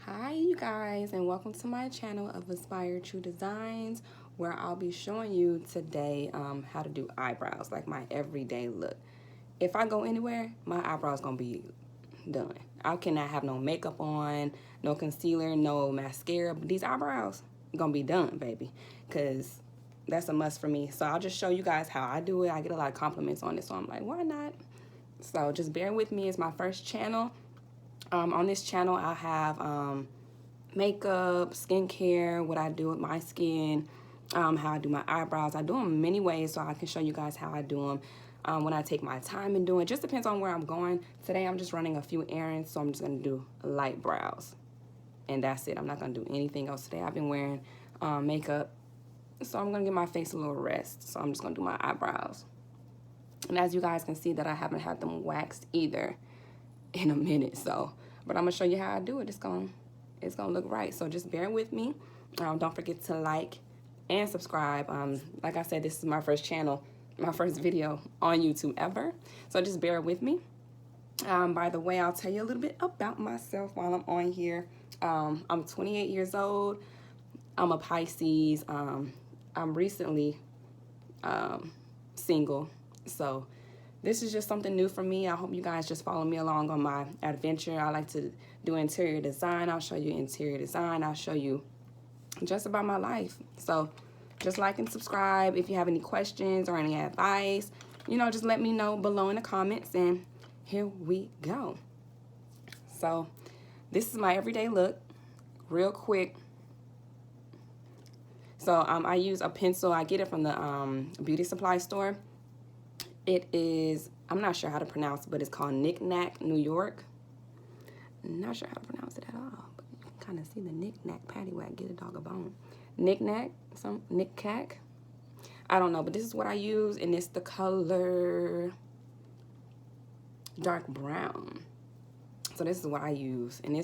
Hi you guys, and welcome to my channel of Aspire True Designs, where I'll be showing you today how to do eyebrows, like my everyday look. If I go anywhere, my eyebrows gonna be done. I cannot have no makeup on, no concealer, no mascara, but these eyebrows gonna be done, baby, because that's a must for me. So I'll just show you guys how I do it. I get a lot of compliments on it, so I'm like, why not? So just bear with me. It's my first channel. On this channel, I have makeup, skincare, what I do with my skin, how I do my eyebrows. I do them many ways, so I can show you guys how I do them. When I take my time and do it, just depends on where I'm going. Today, I'm just running a few errands, so I'm just gonna do light brows, and that's it. I'm not gonna do anything else today. I've been wearing makeup, so I'm gonna give my face a little rest. So I'm just gonna do my eyebrows. And as you guys can see, that I haven't had them waxed either in a minute, but I'm gonna show you how I do it. It's gonna look right, so just bear with me. Don't forget to like and subscribe. Like I said, this is my first channel, my first video on YouTube ever, so just bear with me. By the way, I'll tell you a little bit about myself while I'm on here. I'm 28 years old. I'm a Pisces. I'm recently single, so this is just something new for me. I hope you guys just follow me along on my adventure. I like to do interior design. I'll show you interior design. I'll show you just about my life. So just like and subscribe. If you have any questions or any advice, just let me know below in the comments, and here we go. So this is my everyday look, real quick. So I use a pencil. I get it from the beauty supply store. It is, I'm not sure how to pronounce it, but it's called Knick Knack, New York. I'm not sure how to pronounce it at all, but you can kind of see the Knick Knack, paddywhack, get a dog a bone. Knick Knack, some Knick Knack. I don't know, but this is what I use, and it's the color dark brown. So this is what I use, and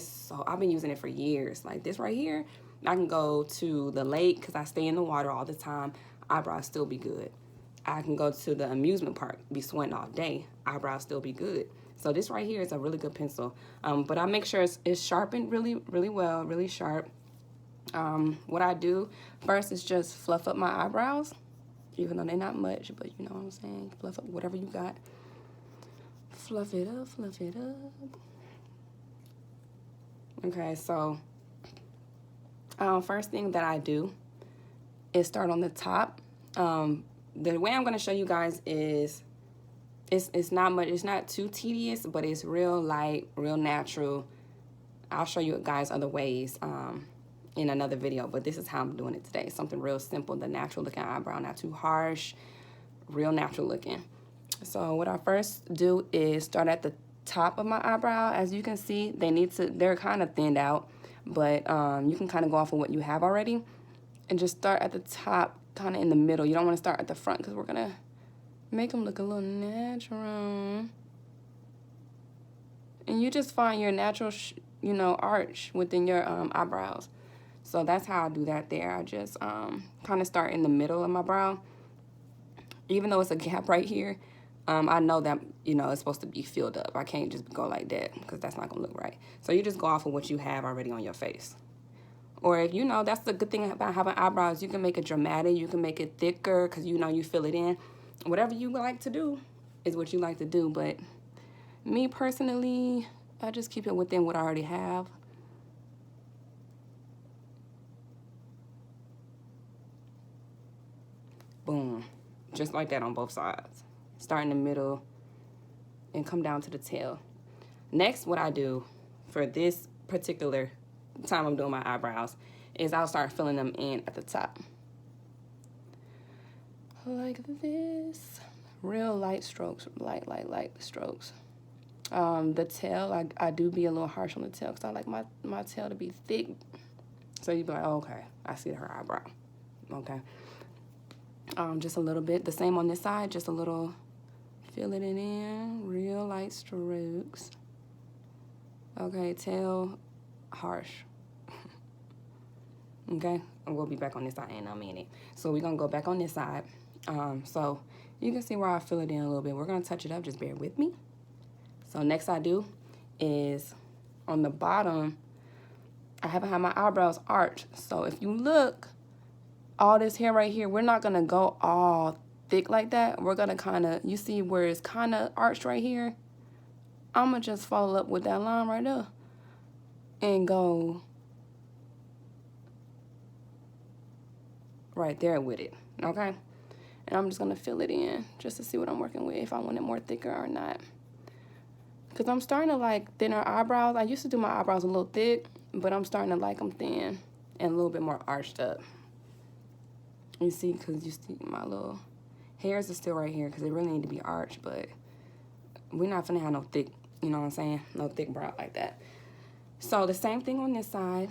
I've been using it for years. Like this right here, I can go to the lake because I stay in the water all the time. Eyebrows still be good. I can go to the amusement park, be sweating all day, eyebrows still be good. So this right here is a really good pencil. But I make sure it's sharpened really, really well, really sharp. What I do first is just fluff up my eyebrows, even though they're not much, but you know what I'm saying? Fluff up whatever you got. Fluff it up, fluff it up. Okay, so first thing that I do is start on the top. The way I'm going to show you guys is it's not much, it's not too tedious, but it's real light, real natural. I'll show you guys other ways in another video, but this is how I'm doing it today. Something real simple, the natural looking eyebrow, not too harsh, real natural looking. So what I first do is start at the top of my eyebrow. As you can see, they're kind of thinned out, but you can kind of go off of what you have already and just start at the top, kind of in the middle. You don't want to start at the front because we're gonna make them look a little natural. And you just find your natural, arch within your eyebrows. So that's how I do that there. I just kind of start in the middle of my brow. Even though it's a gap right here, I know that, it's supposed to be filled up. I can't just go like that because that's not gonna look right. So you just go off of what you have already on your face. Or if that's the good thing about having eyebrows. You can make it dramatic. You can make it thicker because you fill it in. Whatever you like to do is what you like to do. But me personally, I just keep it within what I already have. Boom. Just like that on both sides. Start in the middle and come down to the tail. Next, what I do for this particular time I'm doing my eyebrows is I'll start filling them in at the top like this. Real light strokes, light strokes. The tail, I do be a little harsh on the tail because I like my tail to be thick, so you'd be like, oh, okay, I see her eyebrow. Okay, just a little bit. The same on this side, just a little, filling it in, real light strokes. Okay, tail harsh. Okay, and we'll be back on this side in a minute. So we're gonna go back on this side. So you can see where I fill it in a little bit. We're gonna touch it up, just bear with me. So next I do is on the bottom, I haven't had my eyebrows arched. So if you look, all this hair right here, we're not going to go all thick like that. We're going to kind of, you see where it's kind of arched right here? I'm going to just follow up with that line right there and go right there with it, okay? And I'm just going to fill it in just to see what I'm working with, if I want it more thicker or not. Because I'm starting to like thinner eyebrows. I used to do my eyebrows a little thick, but I'm starting to like them thin and a little bit more arched up. You see, because you see my little hairs are still right here because they really need to be arched, but we're not finna have no thick, you know what I'm saying? No thick brow like that. So the same thing on this side.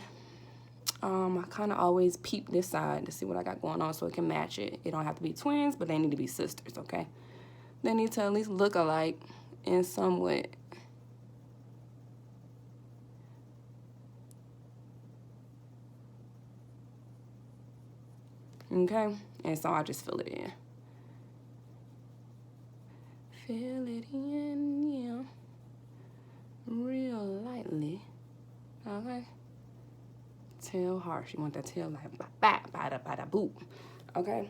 I kind of always peep this side to see what I got going on so it can match it. It don't have to be twins, but they need to be sisters, okay? They need to at least look alike in some way. Okay? And so I just fill it in. Fill it in, yeah. Real lightly. Okay? Tail harsh. You want that tail like ba-da, boop. Okay?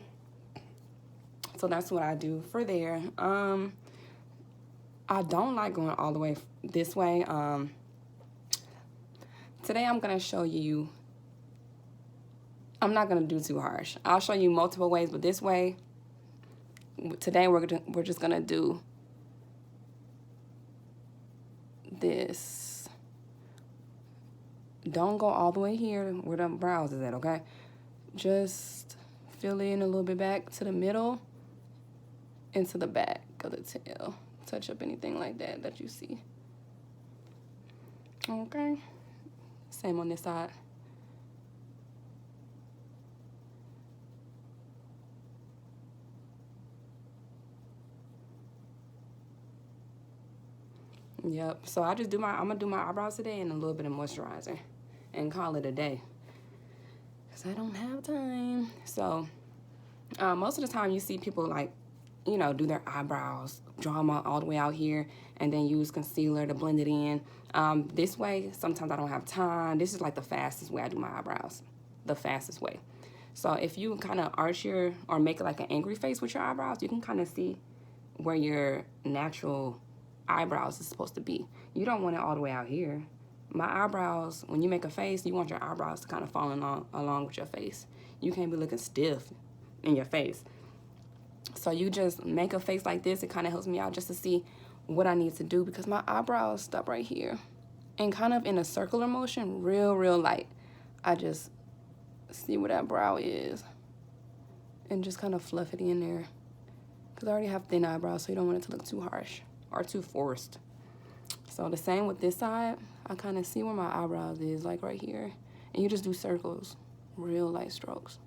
So that's what I do for there. I don't like going all the way this way. Today I'm going to show you, I'm not going to do too harsh. I'll show you multiple ways, but this way, today we're just going to do this. Don't go all the way here where the brows is at, okay? Just fill in a little bit back to the middle and to the back of the tail. Touch up anything like that that you see. Okay? Same on this side. Yep. So I'm gonna do my eyebrows today and a little bit of moisturizer and call it a day. Cause I don't have time. So most of the time you see people like, you know, do their eyebrows, draw them all the way out here, and then use concealer to blend it in. This way, sometimes I don't have time. This is like the fastest way I do my eyebrows. The fastest way. So if you kind of arch your, or make like an angry face with your eyebrows, you can kind of see where your natural eyebrows is supposed to be. You don't want it all the way out here. My eyebrows, when you make a face, you want your eyebrows to kind of fall along with your face. You can't be looking stiff in your face. So you just make a face like this. It kind of helps me out just to see what I need to do because my eyebrows stop right here. And kind of in a circular motion, real light. I just see where that brow is and just kind of fluff it in there. Because I already have thin eyebrows, so you don't want it to look too harsh or too forced. So the same with this side. I kind of see where my eyebrows is, like right here. And you just do circles, real light strokes.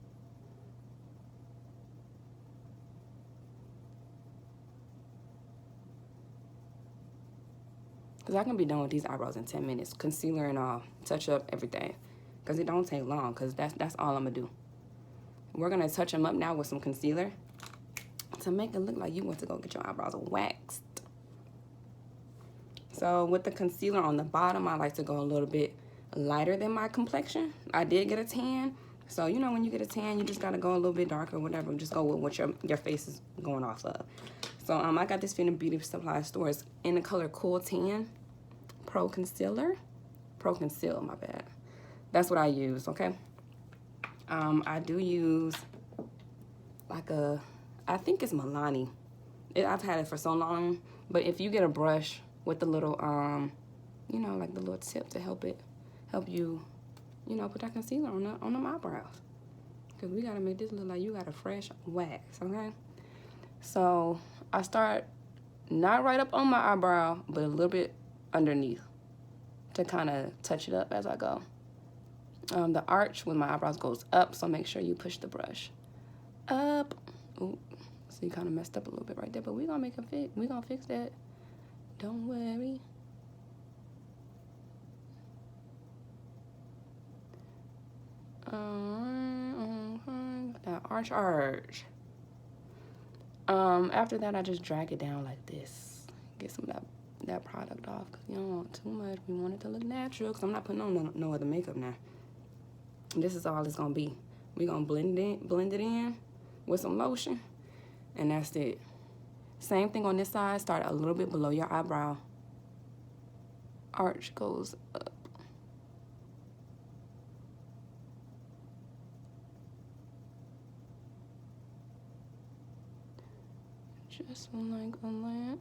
Because I can be done with these eyebrows in 10 minutes. Concealer and all. Touch up everything. Because it don't take long. Because that's all I'm going to do. We're going to touch them up now with some concealer. To make it look like you went to go get your eyebrows waxed. So with the concealer on the bottom, I like to go a little bit lighter than my complexion. I did get a tan. So, you know, when you get a tan, you just got to go a little bit darker or whatever. Just go with what your face is going off of. So I got this from the beauty supply store. It's in the color Cool Tan Pro Concealer. Pro Conceal, my bad. That's what I use, okay? I do use like I think it's Milani. I've had it for so long. But if you get a brush with the little, you know, like the little tip to help you, you know, put that concealer on them eyebrows. Because we got to make this look like you got a fresh wax, okay? So I start not right up on my eyebrow, but a little bit underneath to kind of touch it up as I go. The arch with my eyebrows goes up, so make sure you push the brush up. Ooh, so you kind of messed up a little bit right there, but we're going to make it fit. We're going to fix that. Don't worry. That arch. After that, I just drag it down like this. Get some of that, that product off because you don't want too much. We want it to look natural because I'm not putting on no other makeup now. This is all it's gonna be. We're gonna blend it in with some lotion, and that's it. Same thing on this side. Start a little bit below your eyebrow. Arch goes up. Just like that.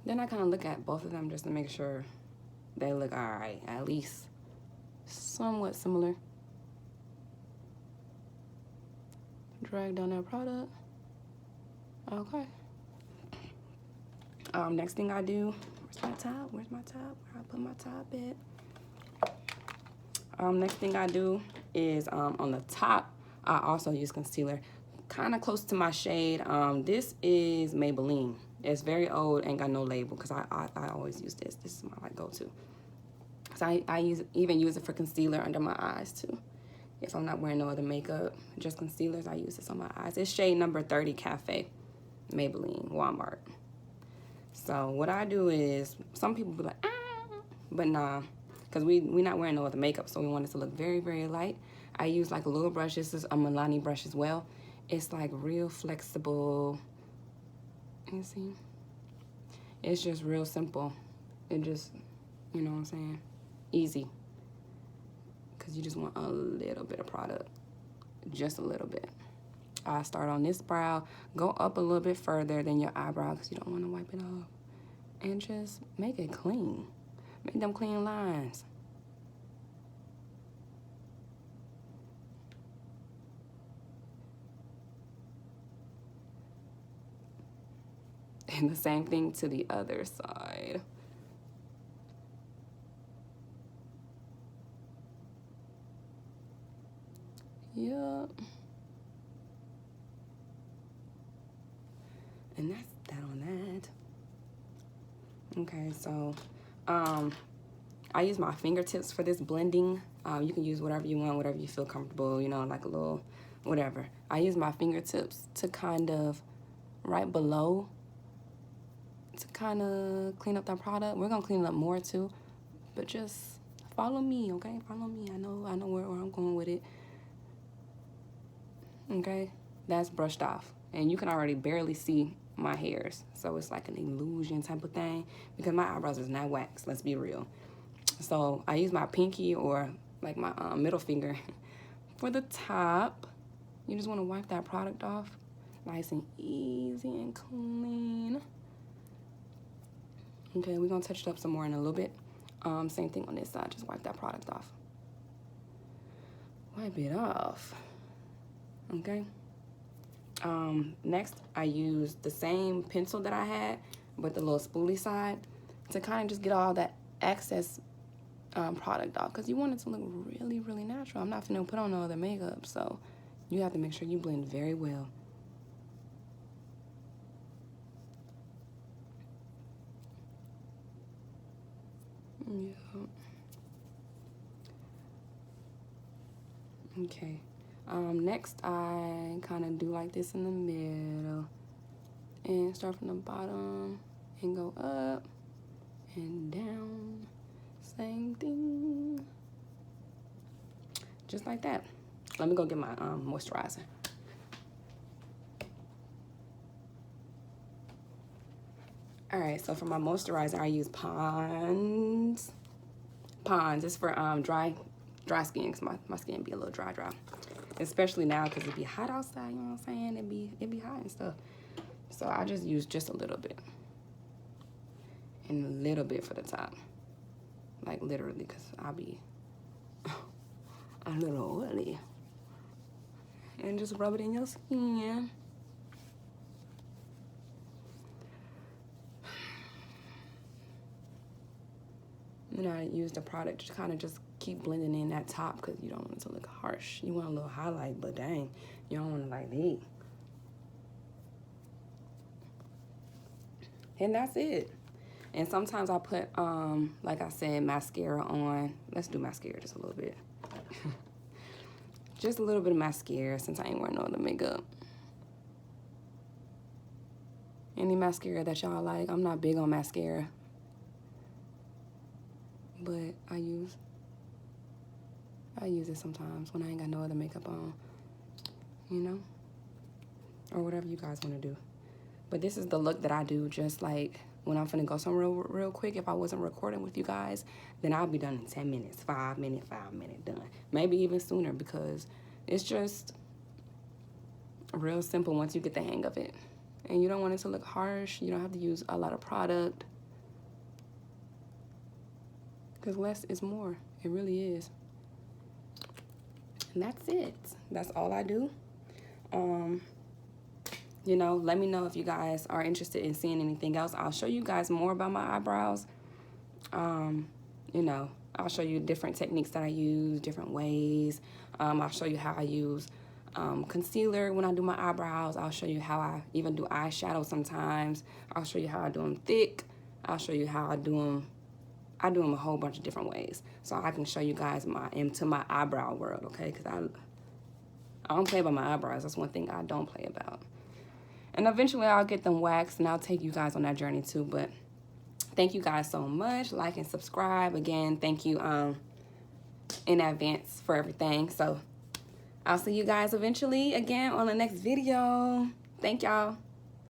Then I kind of look at both of them just to make sure they look all right, at least somewhat similar. Drag down that product. Okay. Next thing I do, where's my top? Where I put my top at? Next thing I do is on the top, I also use concealer, kind of close to my shade. This is Maybelline. It's very old, ain't got no label because I always use this. This is my like go-to. So I even use it for concealer under my eyes too. If I'm not wearing no other makeup, just concealers, I use this on my eyes. It's shade number 30 Cafe, Maybelline, Walmart. So what I do is, some people be like, but nah, because we not wearing no other makeup, so we want it to look very, very light. I use like a little brush. This is a Milani brush as well. It's like real flexible. You see? It's just real simple. It just, you know what I'm saying? Easy. Because you just want a little bit of product. Just a little bit. I start on this brow, go up a little bit further than your eyebrow because you don't want to wipe it off. And just make it clean. Make them clean lines. And the same thing to the other side. Yup. And that's that on that. Okay, so I use my fingertips for this blending. You can use whatever you want, whatever you feel comfortable, you know, like a little whatever. I use my fingertips to kind of right below to kind of clean up that product. We're gonna clean it up more too, but just follow me, okay? Follow me. I know where I'm going with it. Okay, that's brushed off, and you can already barely see my hairs, so it's like an illusion type of thing because my eyebrows is not waxed. Let's be real. So I use my pinky or like my middle finger for the top. You just want to wipe that product off, nice and easy and clean. Okay, we're gonna touch it up some more in a little bit. Same thing on this side, just wipe that product off. Wipe it off, okay? Next, I use the same pencil that I had, but the little spoolie side, to kind of just get all that excess product off, because you want it to look really, really natural. I'm not gonna put on no other makeup, so you have to make sure you blend very well. Yeah. Okay. Next, I kind of do like this in the middle and start from the bottom and go up and down. Same thing. Just like that. Let me go get my moisturizer. All right, so for my moisturizer, I use Pond's. It's for dry skin, because my skin be a little dry. Especially now, because it be hot outside, you know what I'm saying? It be hot and stuff. So I just use just a little bit. And a little bit for the top. Like literally, because I'll be a little oily. And just rub it in your skin. And I use the product to kind of just keep blending in that top because you don't want it to look harsh. You want a little highlight, but dang, you don't want it like that. And that's it. And sometimes I put, like I said, mascara on. Let's do mascara just a little bit. Just a little bit of mascara since I ain't wearing no other makeup. Any mascara that y'all like. I'm not big on mascara, but I use it sometimes when I ain't got no other makeup on, you know, or whatever you guys want to do. But this is the look that I do, just like when I'm finna go somewhere real quick. If I wasn't recording with you guys, then I'll be done in 10 minutes, 5 minutes, done. Maybe even sooner, because it's just real simple once you get the hang of it. And you don't want it to look harsh. You don't have to use a lot of product, because less is more. It really is. And that's it. That's all I do. You know, let me know if you guys are interested in seeing anything else. I'll show you guys more about my eyebrows. You know, I'll show you different techniques that I use, different ways. I'll show you how I use concealer when I do my eyebrows. I'll show you how I even do eyeshadow sometimes. I'll show you how I do them thick. I'll show you how I do them. I do them a whole bunch of different ways, so I can show you guys into my eyebrow world, okay? Because I don't play about my eyebrows. That's one thing I don't play about. And eventually I'll get them waxed, and I'll take you guys on that journey too. But thank you guys so much. Like and subscribe. Again, thank you in advance for everything. So I'll see you guys eventually again on the next video. Thank y'all.